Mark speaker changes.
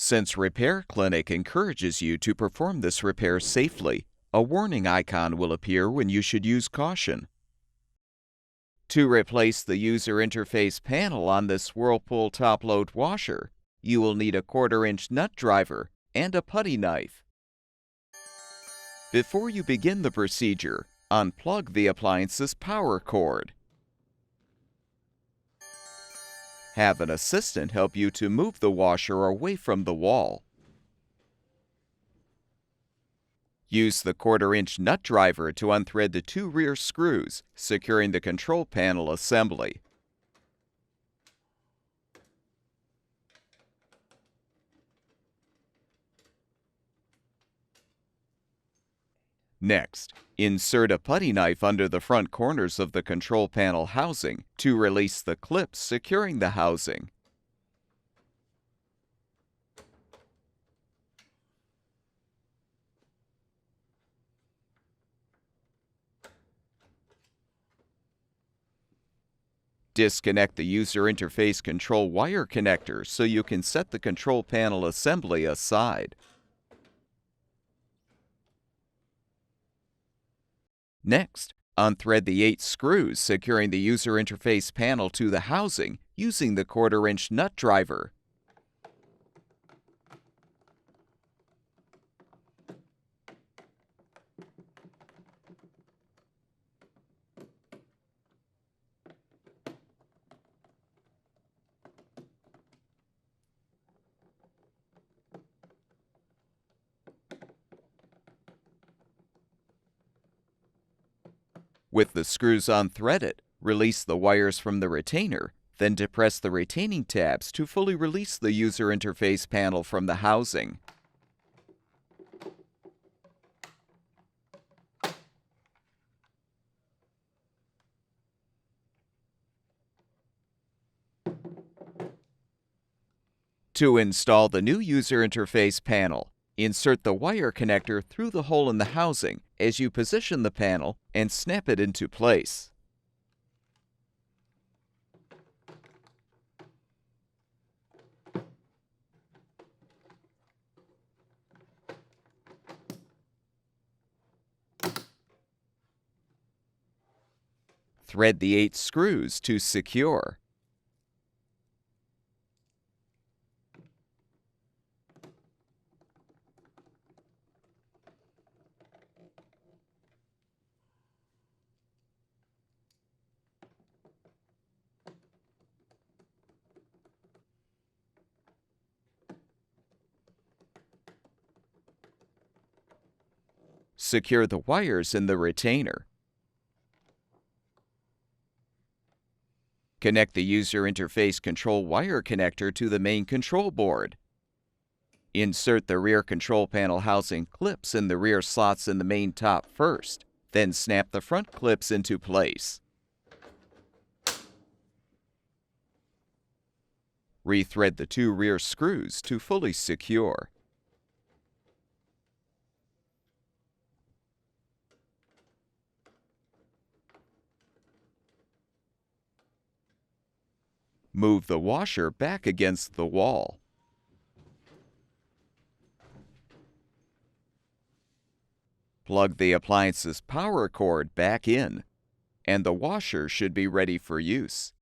Speaker 1: Since Repair Clinic encourages you to perform this repair safely, a warning icon will appear when you should use caution. To replace the user interface panel on this Whirlpool top-load washer, you will need a 1/4-inch nut driver and a putty knife. Before you begin the procedure, unplug the appliance's power cord. Have an assistant help you to move the washer away from the wall. Use the 1/4-inch nut driver to unthread the 2 rear screws, securing the control panel assembly. Next, insert a putty knife under the front corners of the control panel housing to release the clips securing the housing. Disconnect the user interface control wire connector so you can set the control panel assembly aside. Next, unthread the 8 screws securing the user interface panel to the housing using the 1/4-inch nut driver. With the screws unthreaded, release the wires from the retainer, then depress the retaining tabs to fully release the user interface panel from the housing. To install the new user interface panel, insert the wire connector through the hole in the housing as you position the panel and snap it into place. Thread the 8 screws to secure. Secure the wires in the retainer. Connect the user interface control wire connector to the main control board. Insert the rear control panel housing clips in the rear slots in the main top first, then snap the front clips into place. Rethread the 2 rear screws to fully secure. Move the washer back against the wall. Plug the appliance's power cord back in, and the washer should be ready for use.